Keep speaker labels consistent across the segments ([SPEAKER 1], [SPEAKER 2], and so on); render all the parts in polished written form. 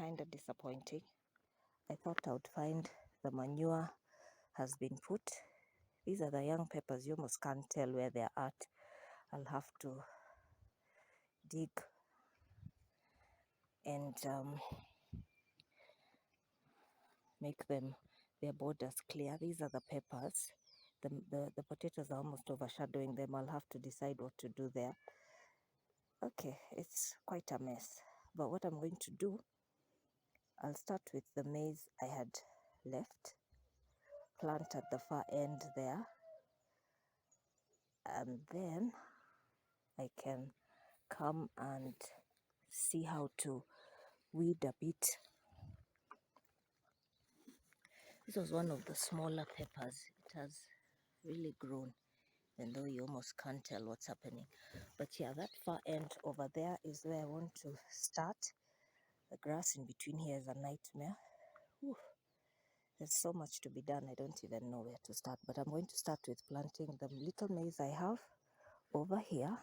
[SPEAKER 1] kind of disappointing. I thought I would find the manure has been put. These are the young peppers. You almost can't tell where they're at. I'll have to dig and make their borders clear. These are the peppers. The potatoes are almost overshadowing them. I'll have to decide what to do there. Okay, it's quite a mess. But what I'm going to do, I'll start with the maize I had left, plant at the far end there, and then I can come and see how to weed a bit. This was one of the smaller peppers. It has really grown, even though you almost can't tell what's happening. But yeah, that far end over there is where I want to start. The grass in between here is a nightmare. Whew. There's so much to be done, I don't even know where to start. But I'm going to start with planting the little maize I have over here.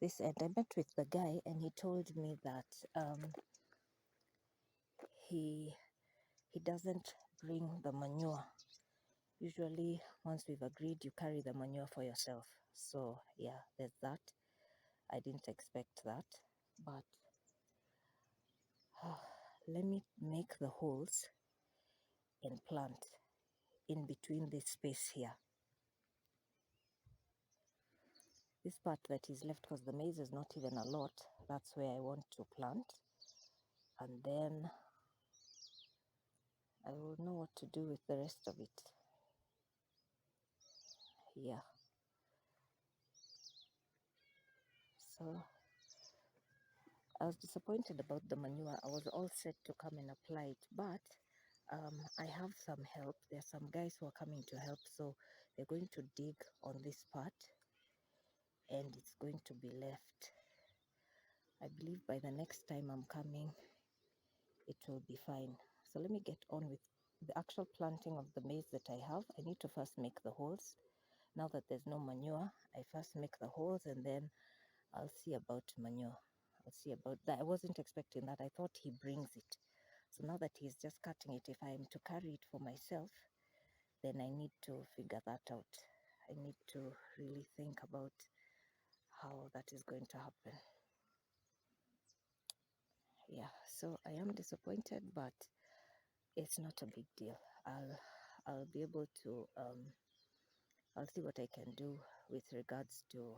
[SPEAKER 1] This end, I met with the guy and he told me that he doesn't bring the manure. Usually, once we've agreed, you carry the manure for yourself. So yeah, there's that. I didn't expect that, but let me make the holes and plant in between this space here. This part that is left, because the maize is not even a lot, that's where I want to plant. And then I will know what to do with the rest of it. Yeah. So I was disappointed about the manure. I was all set to come and apply it, but I have some help. There are some guys who are coming to help, so they're going to dig on this part and it's going to be left. I believe by the next time I'm coming, it will be fine. So let me get on with the actual planting of the maize that I have. I need to first make the holes. Now that there's no manure, I first make the holes and then I'll see about manure. I'll see about that. I wasn't expecting that. I thought he brings it. So now that he's just cutting it, if I am to carry it for myself, then I need to figure that out. I need to really think about how that is going to happen. Yeah, so I am disappointed, but it's not a big deal. I'll be able to I'll see what I can do with regards to,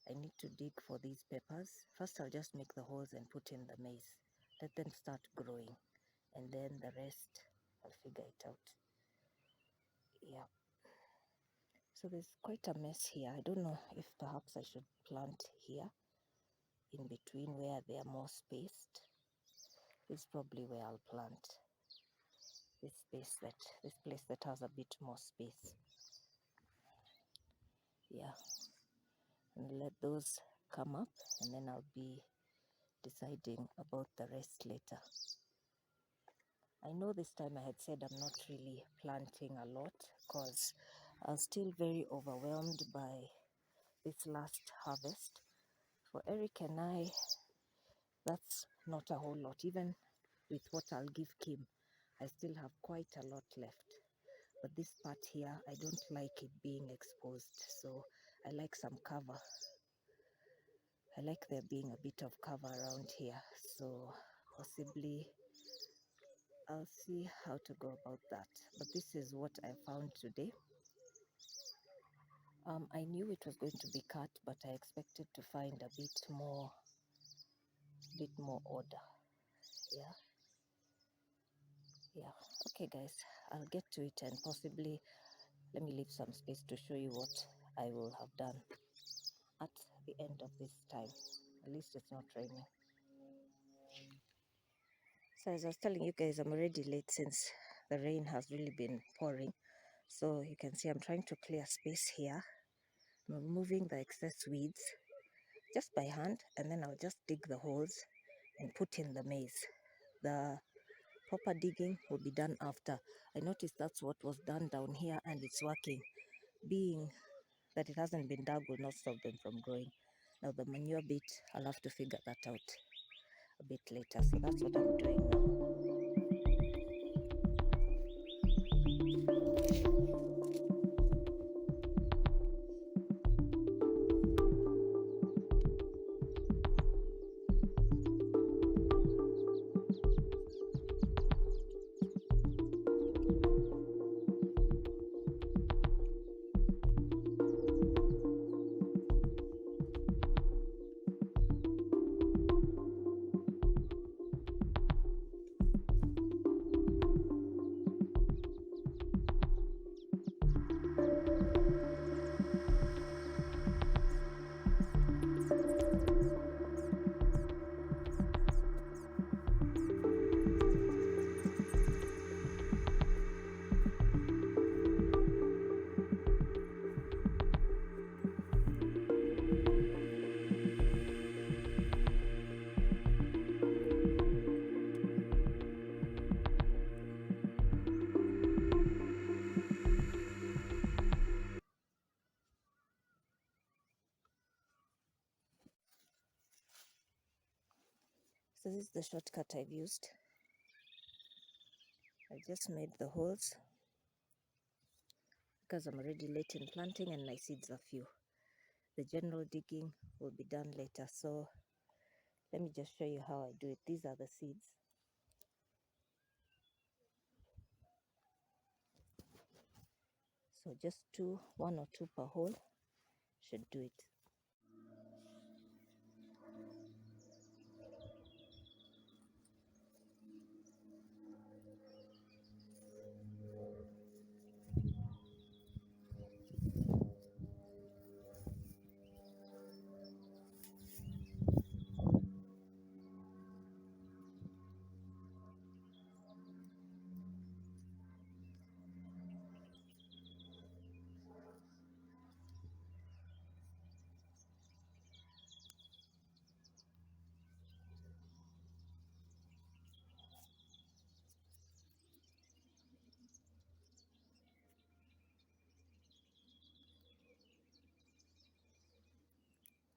[SPEAKER 1] I need to dig for these peppers. First I'll just make the holes and put in the maize. Let them start growing and then the rest I'll figure it out. Yeah. So there's quite a mess here. I don't know if perhaps I should plant here in between where they are more spaced. This is probably where I'll plant. This place that has a bit more space. Yeah. And let those come up and then I'll be deciding about the rest later. I know this time I had said I'm not really planting a lot because I was still very overwhelmed by this last harvest. For Eric and I, that's not a whole lot. Even with what I'll give Kim, I still have quite a lot left. But this part here, I don't like it being exposed, so I like some cover. I like there being a bit of cover around here, so possibly I'll see how to go about that. But this is what I found today. I knew it was going to be cut, but I expected to find a bit more order. Yeah. Okay, guys, I'll get to it and possibly let me leave some space to show you what I will have done at the end of this time. At least it's not raining. So as I was telling you guys, I'm already late since the rain has really been pouring. So you can see I'm trying to clear space here. I'm removing the excess weeds just by hand, and then I'll just dig the holes and put in the maize. The proper digging will be done after. I noticed that's what was done down here and it's working. Being that it hasn't been dug will not stop them from growing. Now the manure bit, I'll have to figure that out a bit later. So that's what I'm doing now. So this is the shortcut I've used. I just made the holes because I'm already late in planting and my seeds are few. The general digging will be done later. So let me just show you how I do it. These are the seeds. So just one or two per hole should do it.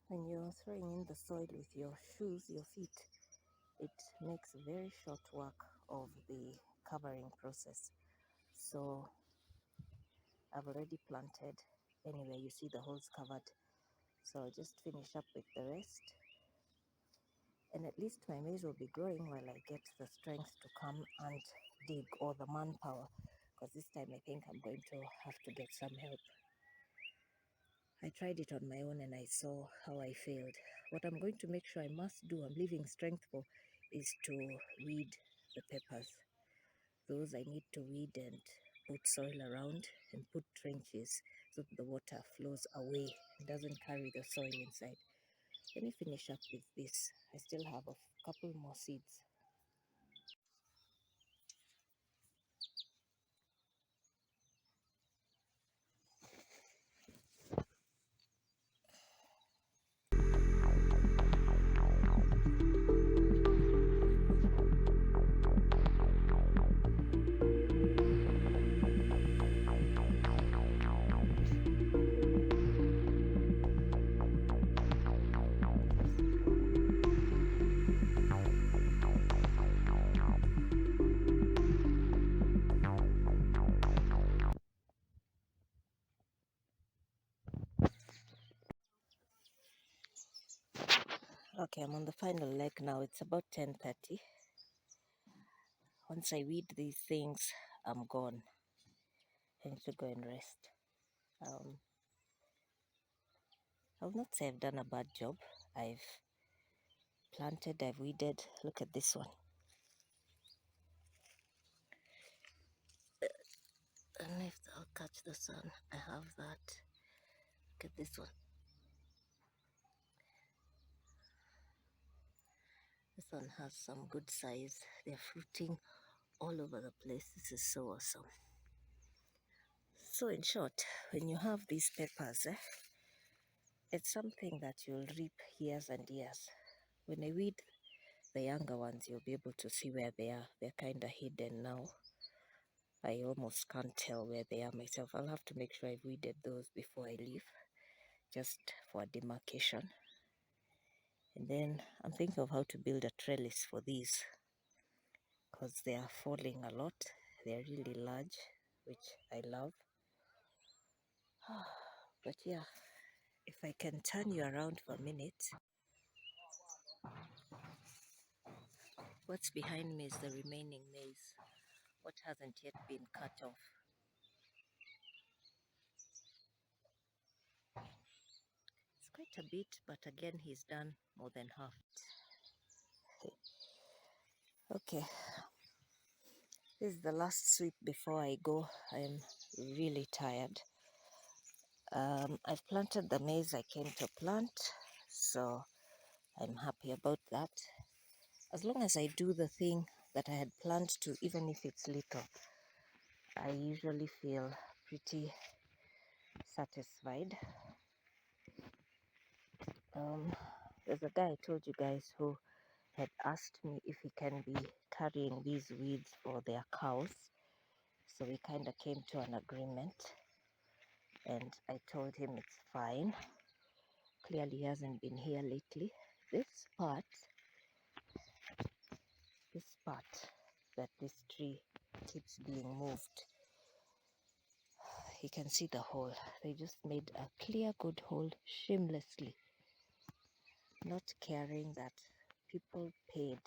[SPEAKER 1] When you're throwing in the soil with your shoes, your feet, it makes very short work of the covering process. So I've already planted. Anyway, you see the holes covered. So I'll just finish up with the rest. And at least my maize will be growing while I get the strength to come and dig, or the manpower. Because this time I think I'm going to have to get some help. I tried it on my own and I saw how I failed. What I'm going to make sure I must do, I'm leaving strength for, is to weed the peppers. Those I need to weed and put soil around and put trenches so that the water flows away and doesn't carry the soil inside. Let me finish up with this. I still have a couple more seeds. Okay, I'm on the final leg now. It's about 10:30. Once I weed these things, I'm gone. I need to go and rest. Um, I will not say I've done a bad job. I've planted, I've weeded. Look at this one. And if I'll catch the sun, I have that. Look at this one. This one has some good size. They're fruiting all over the place. This is so awesome. So in short, when you have these peppers, it's something that you'll reap years and years. When I weed the younger ones, you'll be able to see where they are. They're kind of hidden now. I almost can't tell where they are myself. I'll have to make sure I've weeded those before I leave, just for demarcation. And then I'm thinking of how to build a trellis for these, because they are falling a lot. They're really large, which I love. But yeah, if I can turn you around for a minute. What's behind me is the remaining maize, what hasn't yet been cut off. It's quite a bit, but again, he's done more than half. Okay, this is the last sweep before I go. I'm really tired. I've planted the maize I came to plant, so I'm happy about that. As long as I do the thing that I had planned to, even if it's little, I usually feel pretty satisfied. There's a guy I told you guys who had asked me if he can be carrying these weeds for their cows. So we kind of came to an agreement, and I told him it's fine. Clearly he hasn't been here lately. This part that this tree keeps being moved, you can see the hole. They just made a clear good hole shamelessly, not caring that people paid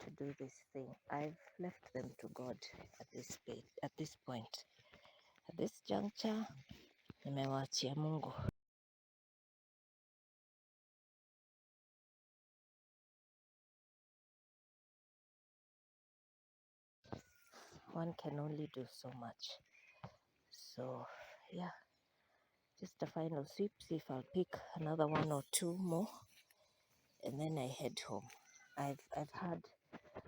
[SPEAKER 1] to do this thing. I've left them to God at this point. At this juncture, nimewaachia Mungu. One can only do so much. So yeah, just a final sweep, see if I'll pick another one or two more, and then I head home. I've had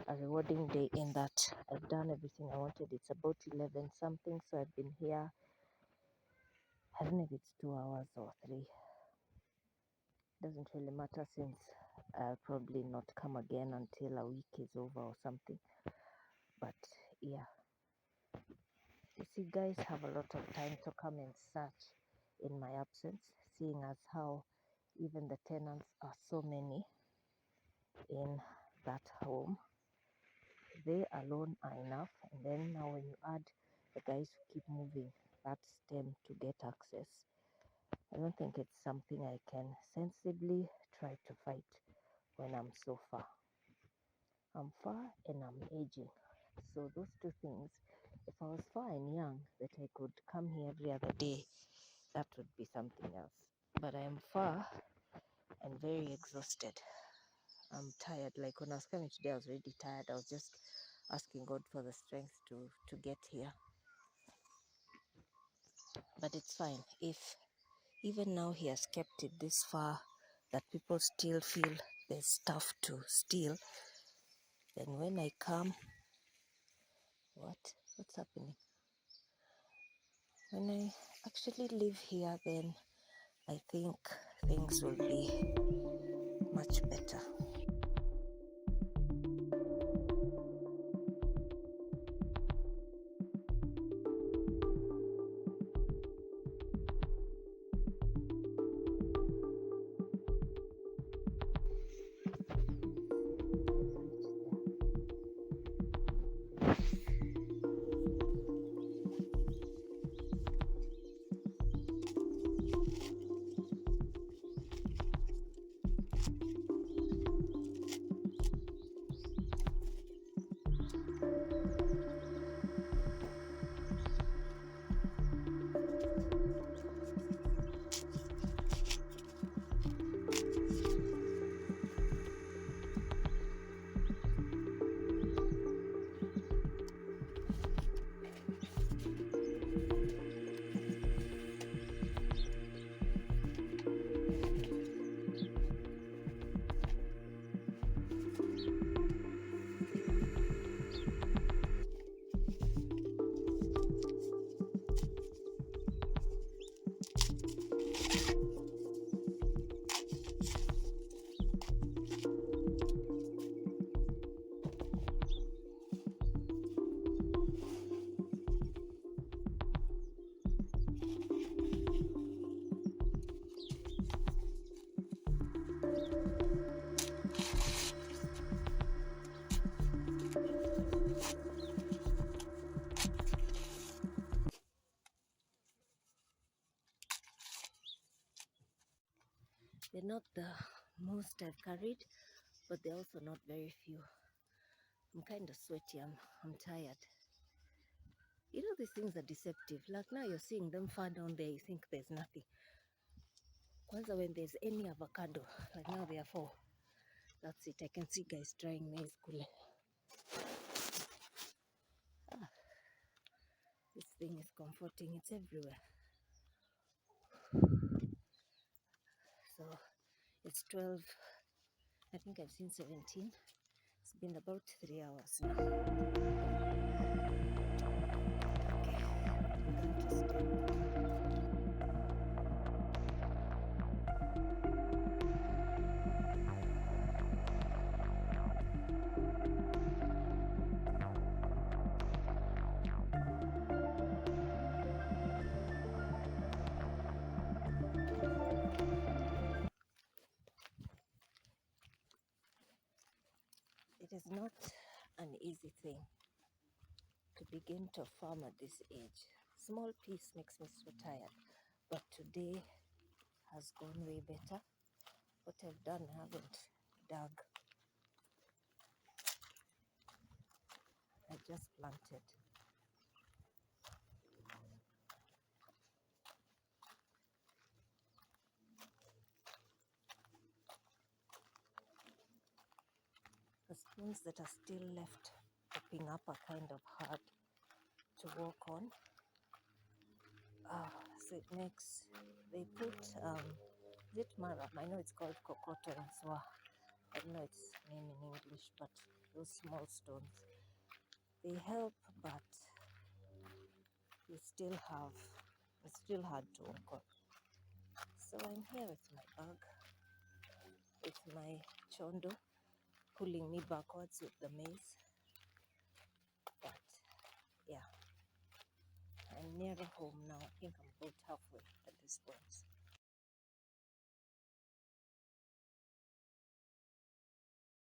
[SPEAKER 1] a rewarding day in that I've done everything I wanted. It's about 11 something, so I've been here, I don't know if it's 2 hours or 3. Doesn't really matter, since I'll probably not come again until a week is over or something. But yeah, you see, guys have a lot of time to come and search in my absence, seeing as how even the tenants are so many in that home. They alone are enough, and then now when you add the guys who keep moving that stem to get access, I don't think it's something I can sensibly try to fight when I'm so far. I'm far and I'm aging. So those two things, if I was far and young that I could come here every other day, that would be something else. But I am far and very exhausted. I'm tired. Like when I was coming today, I was already tired. I was just asking God for the strength to get here. But it's fine. If even now He has kept it this far, that people still feel there's stuff to steal, then when I come, what's happening? When I actually live here, then I think things will be much better. They're not the most I've carried, but they're also not very few. I'm kind of sweaty. I'm tired. You know, these things are deceptive. Like now you're seeing them far down there, you think there's nothing. Kwanza when there's any avocado, like now there are 4. That's it. I can see guys trying maize kule. Ah, this thing is comforting. It's everywhere. So it's 12. I think I've seen 17. It's been about 3 hours now. Okay, I'm going to stop. It is not an easy thing to begin to farm at this age. Small piece makes me so tired, but today has gone way better. What I've done, I haven't dug. I just planted. The stones that are still left popping up are kind of hard to walk on. So it makes, they put, is it maram? I know it's called kokoto in Swa. I don't know its name in English, but those small stones, they help, but you still have, it's still hard to walk on. So I'm here with my bag, with my chondo, pulling me backwards with the maize. But yeah, I'm nearer home now. I think I'm about halfway at this point.